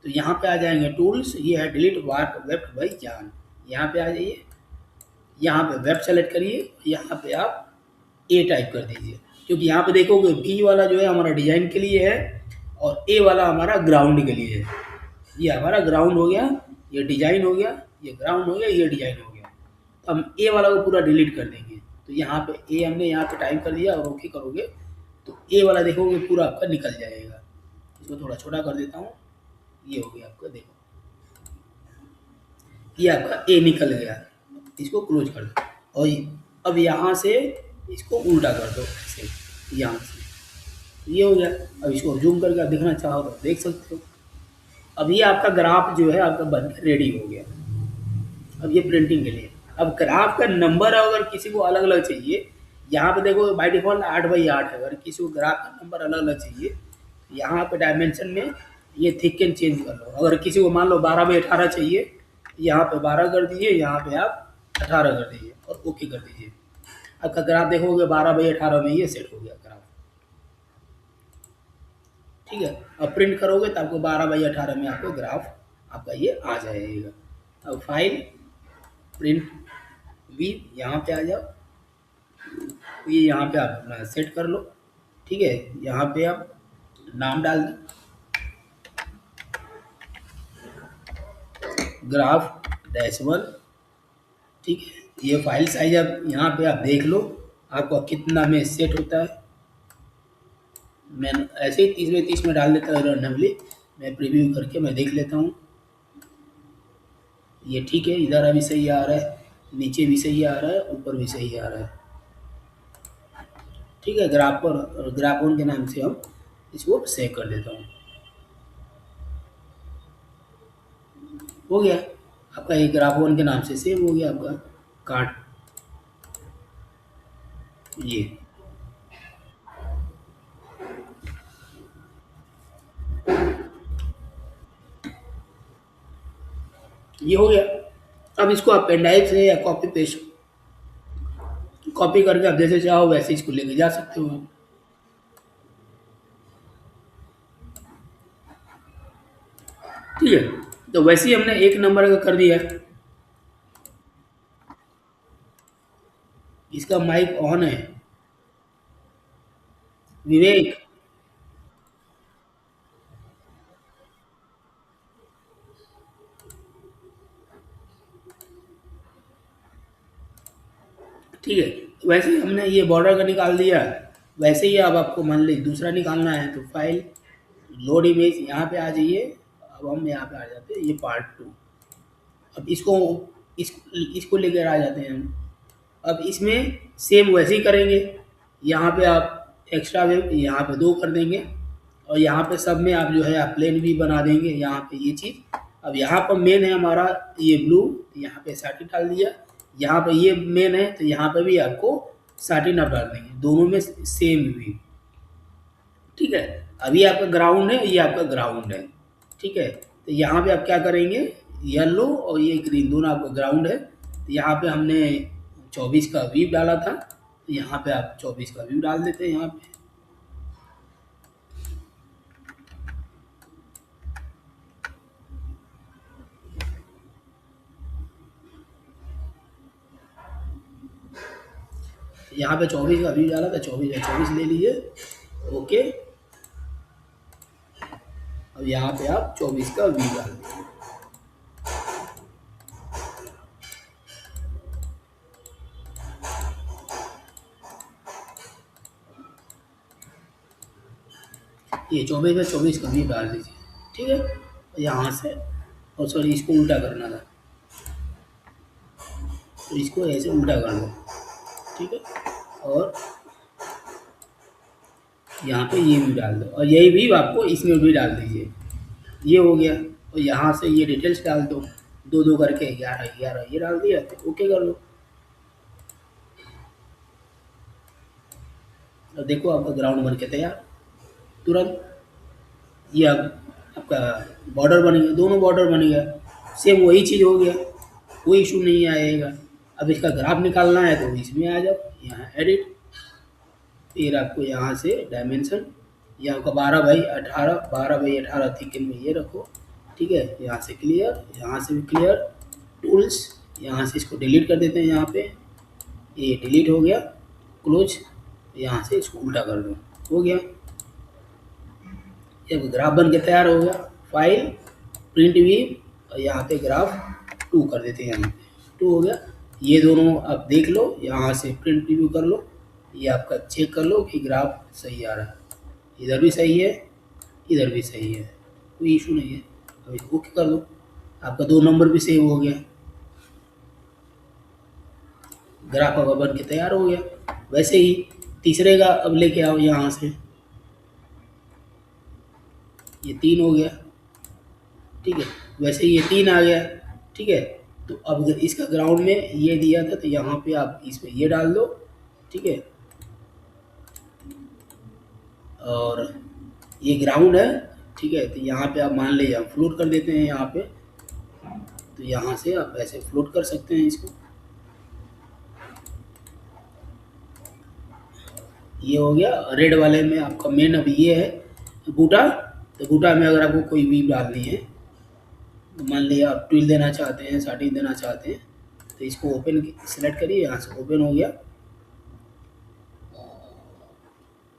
S1: तो यहाँ पे आ जाएंगे टूल्स, ये है डिलीट वार्प वेब बाई जान, यहाँ पे आ जाइए, यहाँ पे वेब सेलेक्ट करिए, यहाँ पे आप ए टाइप कर दीजिए, क्योंकि यहाँ पे देखोगे बी वाला जो है हमारा डिजाइन के लिए है और ए वाला हमारा ग्राउंड के लिए है। ये हमारा ग्राउंड हो गया, ये डिजाइन हो गया, ये ग्राउंड हो गया, ये डिजाइन हो गया। तो हम ए वाला को पूरा डिलीट कर देंगे। तो यहाँ पे ए हमने यहाँ पे टाइप कर दिया और ओके करोगे तो ए वाला देखोगे पूरा आपका निकल जाएगा। इसको थोड़ा छोटा कर देता हूँ, ये हो गया आपका, देखो ये आपका ए निकल गया। इसको क्लोज कर दो और अब यहाँ से इसको उल्टा कर दो ऐसे, यहाँ से ये हो गया। अब इसको जूम करके आप देखना चाहो तो देख सकते हो। अब ये आपका ग्राफ जो है आपका बन के रेडी हो गया। अब ये प्रिंटिंग के लिए, अब ग्राफ का नंबर अगर किसी को अलग अलग चाहिए, यहाँ पे देखो बाय डिफॉल्ट 8x8 है। अगर किसी को ग्राफ का नंबर अलग अलग चाहिए, यहाँ पे डायमेंशन में ये थिकन चेंज कर लो। अगर किसी को मान लो 12x18 चाहिए, यहाँ पे 12 कर दीजिए, यहाँ पे आप 18 कर दीजिए और ओके कर दीजिए। आपका ग्राफ देखोगे 12x18 में ये सेट हो गया ग्राफ। ठीक है। अब प्रिंट करोगे तो आपको 12x18 में आपको ग्राफ आपका ये आ जाएगा। अब फाइल प्रिंट वी, यहाँ पे आ जाओ, ये यहाँ पे आप अपना सेट कर लो। ठीक है। यहाँ पे आप नाम डाल दो, ग्राफ -1। ठीक है। ये फाइल साइज अब यहाँ पे आप देख लो आपको कितना में सेट होता है। मैं ऐसे ही 30x30 में डाल देता हूँ रैंडमली, मैं प्रीव्यू करके मैं देख लेता हूँ। ये ठीक है, इधर अभी सही आ रहा है, नीचे भी सही आ रहा है, ऊपर भी सही आ रहा है। ठीक है। ग्राफोन के नाम से हम इसको सेव कर देता हूँ। हो गया आपका, ये ग्राफोन के नाम से सेव हो गया आपका कार्ड। ये हो गया। अब इसको आप पेन ड्राइव से या कॉपी पेस्ट कॉपी करके आप जैसे चाहो वैसे इसको लेके जा सकते हो। ठीक है। तो वैसे ही हमने एक नंबर का कर दिया, इसका माइक ऑन है विवेक। ठीक है। तो वैसे ही हमने ये बॉर्डर का निकाल दिया। वैसे ही अब आपको मान लीजिए दूसरा निकालना है तो फाइल लोड इमेज, यहाँ पे आ जाइए। अब हम यहाँ पे आ जाते हैं, ये पार्ट 2। अब इसको लेकर आ जाते हैं हम। अब इसमें सेम वैसे ही करेंगे। यहाँ पे आप एक्स्ट्रा वेव यहाँ पे 2 कर देंगे और यहाँ पे सब में आप जो है आप प्लेन भी बना देंगे यहाँ पे ये चीज़। अब यहाँ पर मेन है हमारा ये ब्लू, यहाँ पे साटिन डाल दिया। यहाँ पे ये मेन है तो यहाँ पे भी आपको साटिन आप डाल देंगे, दोनों में सेम भी। ठीक है। अभी आपका ग्राउंड है, ये आपका ग्राउंड है। ठीक है। तो यहाँ पे आप क्या करेंगे, येलो और ये ग्रीन दोनों आपका ग्राउंड है। तो यहाँ पे हमने 24 का व्यू डाला था, तो यहाँ पे आप 24 का व्यू डाल देते हैं। यहाँ पे यहाँ पे 24 का व्यू डाला था, 24 ले लीजिए। ओके। अब यहाँ पे आप 24 का वी डाल दीजिए। ये 24 में 24 का वी डाल दीजिए, ठीक है। यहाँ से, और सॉरी, इसको उल्टा करना था, तो इसको ऐसे उल्टा कर दो, ठीक है। और यहाँ पे ये भी डाल दो, और यही भी आपको इसमें भी डाल दीजिए। ये हो गया। और यहाँ से ये डिटेल्स डाल दो, दो दो करके 11 11 ये डाल दिया, तो ओके कर लो। और देखो आपका ग्राउंड बन के तैयार तुरंत। ये अब आपका बॉर्डर बन गया, दोनों बॉर्डर बन गया, सेम वही चीज़ हो गया, कोई इशू नहीं आएगा। अब इसका ग्राफ निकालना है तो इसमें आ जाओ, यहाँ एडिट, फिर आपको यहाँ से डायमेंशन, यहाँ का 12/18, 12/18 थिकन में ये रखो, ठीक है। यहाँ से क्लियर, यहाँ से भी क्लियर, टूल्स, यहाँ से इसको डिलीट कर देते हैं, यहाँ पे ये डिलीट हो गया, क्लोज, यहाँ से इसको उल्टा कर दो, हो गया। ये ग्राफ बन के तैयार हो गया। फाइल, प्रिंट भी, और यहाँ पे ग्राफ 2 कर देते हैं, यहाँ पे 2 हो गया। ये दोनों आप देख लो, यहाँ से प्रिंट रिव्यू कर लो, ये आपका चेक कर लो कि ग्राफ सही आ रहा है, इधर भी सही है, इधर भी सही है, कोई इशू नहीं है। अब इसको ओके कर दो, आपका 2 नंबर भी सेव हो गया, ग्राफ अब बन के तैयार हो गया। वैसे ही तीसरे का अब लेके आओ, यहाँ से ये 3 हो गया, ठीक है। वैसे ही ये 3 आ गया, ठीक है। तो अब अगर इसका ग्राउंड में ये दिया था, तो यहाँ पे आप इसमें ये डाल दो, ठीक है। और ये ग्राउंड है, ठीक है। तो यहाँ पे आप मान लीजिए, आप फ्लोट कर देते हैं यहाँ पे, तो यहाँ से आप ऐसे फ्लोट कर सकते हैं इसको। ये हो गया। रेड वाले में आपका मेन अब ये है बूटा, तो बूटा में अगर आपको कोई वीव डालनी है, तो मान लीजिए आप ट्विल देना चाहते हैं, स्टार्टिंग देना चाहते हैं, तो इसको ओपन सेलेक्ट करिए, यहाँ से ओपन हो गया,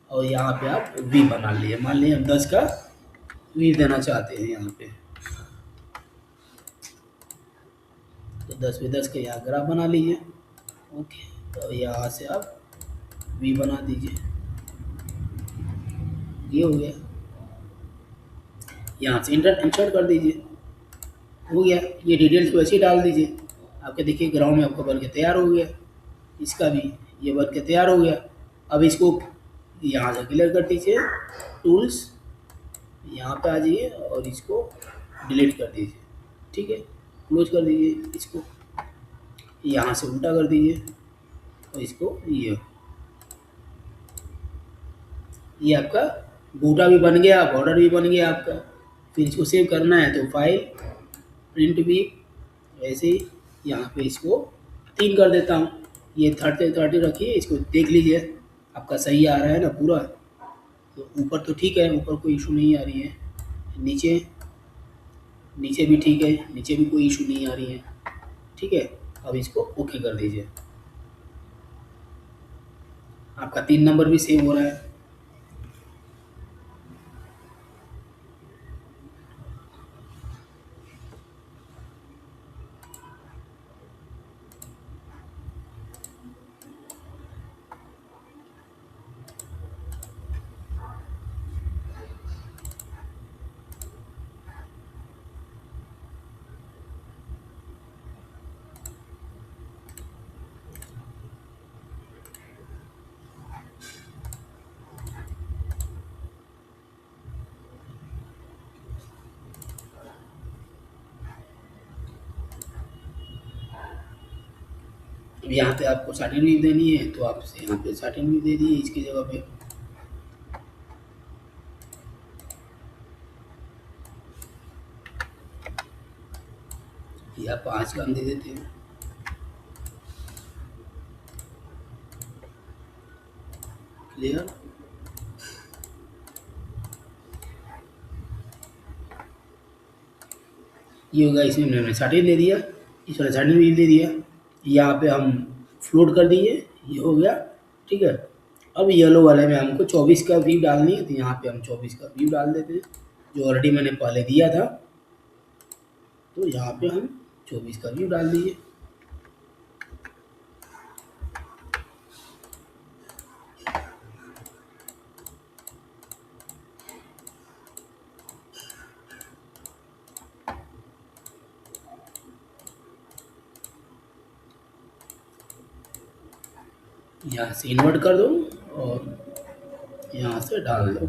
S1: और यहाँ पे आप वी बना लिए। मान लीजिए हम 10 का वी देना चाहते हैं यहाँ पे, तो 10 पे 10 के यहाँ ग्राफ बना लीजिए, ओके। तो यहाँ से आप वी बना दीजिए, ये हो गया। यहाँ से इंसर्ट कर दीजिए, हो गया। ये डिटेल्स वैसे ही डाल दीजिए, आपके देखिए ग्राउंड में आपका बन के तैयार हो गया। इसका भी ये बन के तैयार हो गया। अब इसको यहाँ से क्लियर कर दीजिए, टूल्स, यहाँ पे आ जाइए, और इसको डिलीट कर दीजिए, ठीक है। क्लोज कर दीजिए इसको, यहाँ से उल्टा कर दीजिए, और इसको ये आपका बूटा भी बन गया, बॉर्डर भी बन गया आपका। फिर इसको सेव करना है तो फाइल, प्रिंट भी, वैसे ही यहाँ पे इसको 3 कर देता हूँ। ये 30 रखिए, इसको देख लीजिए आपका सही आ रहा है ना पूरा। तो ऊपर तो ठीक है, ऊपर कोई इशू नहीं आ रही है, नीचे नीचे भी ठीक है, नीचे भी कोई इशू नहीं आ रही है, ठीक है। अब इसको ओके कर दीजिए, आपका 3 नंबर भी सेव हो रहा है। अब यहाँ पे आपको सर्टेन देनी है, तो आप यहाँ पे सर्टेन दे दिए इसकी जगह पे। या 5 का हम दे देते हैं, क्लियर। ये होगा, इसमें मैंने 30 दे दिया, इस वाले 30 भी दे दिया, यहाँ पे हम फ्लोट कर दिए, ये हो गया, ठीक है। अब येलो वाले में हमको 24 का व्यू डालनी है, तो यहाँ पे हम 24 का व्यू डाल देते हैं, जो ऑलरेडी मैंने पहले दिया था। तो यहाँ पे हम 24 का व्यू डाल दीजिए। यहाँ से इन्वर्ट कर दो और यहाँ से डाल दो।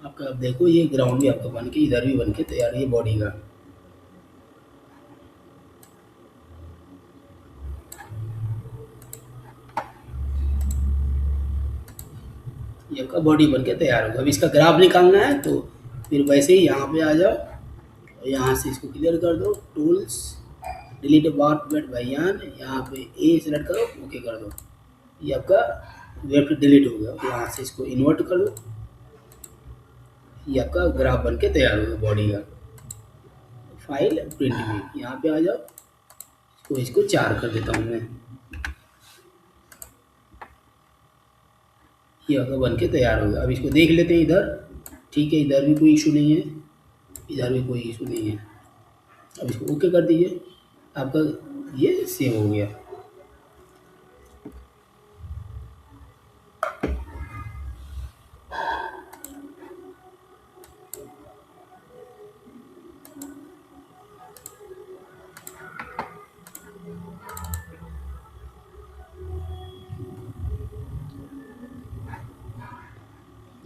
S1: आपका अब देखो ये ग्राउंड भी आपका बन के इधर भी बन के तैयार है, ये बॉडी का। ये आपका बॉडी बन के तैयार होगा। अब इसका ग्राफ निकालना है तो फिर वैसे ही यहाँ पे आ जाओ और यहाँ से इसको क्लियर कर दो। टूल्स, डिलीट बार वेट बयान, यहाँ पे ए सेलेक्ट करो, ओके कर दो। ये आपका वेब डिलीट हो गया। यहाँ से इसको इन्वर्ट कर दो। ये आपका ग्राफ बन के तैयार होगा बॉडी का। फाइल प्रिंट में यहाँ पे आ जाओ। इसको 4 कर देता हूँ मैं। ये आपका बन के तैयार होगा। अब इसको देख लेते हैं इधर। ठीक है, इधर भी कोई इशू नहीं है, इधर भी कोई इशू नहीं है। अब इसको ओके कर दीजिए। आपका ये सेव हो गया।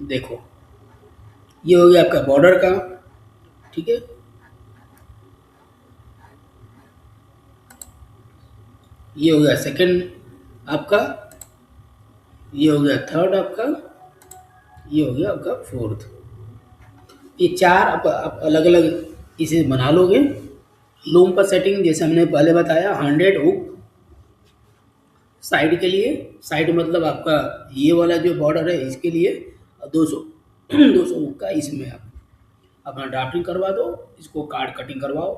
S1: देखो ये हो गया आपका बॉर्डर का। ठीक है, ये हो गया सेकंड आपका, ये हो गया थर्ड आपका, ये हो गया आपका फोर्थ। ये 4 आप अलग अलग इसे बना लोगे। लूम पर सेटिंग जैसे हमने पहले बताया 100 हुक साइड के लिए। साइड मतलब आपका ये वाला जो बॉर्डर है इसके लिए, और 200 200 हुक का इसमें आप अपना ड्राफ्टिंग करवा दो। इसको कार्ड कटिंग करवाओ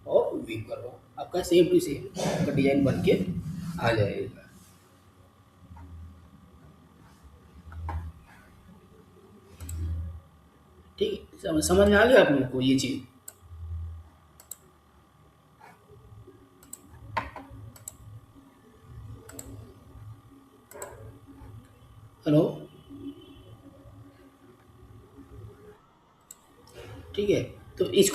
S1: और वीव करवाओ। आपका सेम टू सेम आपका डिजाइन बन के आ जाएगा। ठीक है, समझ में आ गया आप लोगों को ये चीज़। हेलो, ठीक है, तो इसको